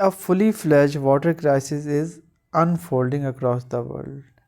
A fully fledged water crisis is unfolding across the world.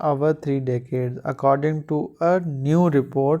our 3 decades according to a new report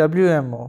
WMO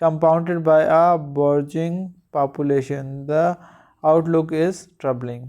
compounded by a burgeoning population, the outlook is troubling.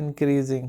increasing.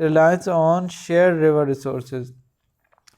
reliance on shared river resources.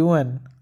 UN.